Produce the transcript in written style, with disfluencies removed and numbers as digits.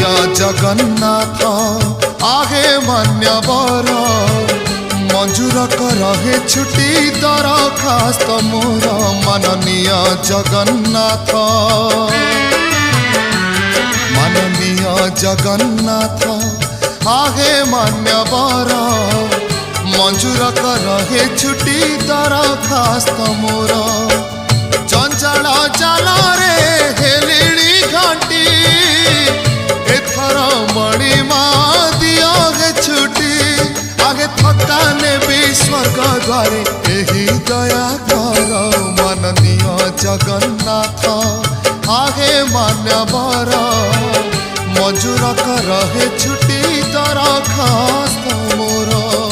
ମାନନୀୟ ଜଗନ୍ନାଥ ଆହେ ମାନ୍ୟବର ମଞ୍ଜୁର ରହେ ଛୁଟି ଦରଖାସ୍ତ ମୋର ମାନନୀୟ ଜଗନ୍ନାଥ ମାନନୀୟ ଜଗନ୍ନାଥ ଆହେ ମାନ୍ୟବର ମଞ୍ଜୁର ରହେ ଛୁଟି ଦରଖାସ୍ତ ମୋର ଚଞ୍ଚଳ ଜାଲରେ ହେଲିଣି ଘଣ୍ଟି ଏଥର ମଣିମା ଦିଅ ହେ ଛୁଟି आगे थका नेबी स्वर्ग द्वारे एही दया कर माननीय जगन्नाथ आगे मान्यवर मंजूर कर हे छुट्टी दरखास्त मोर।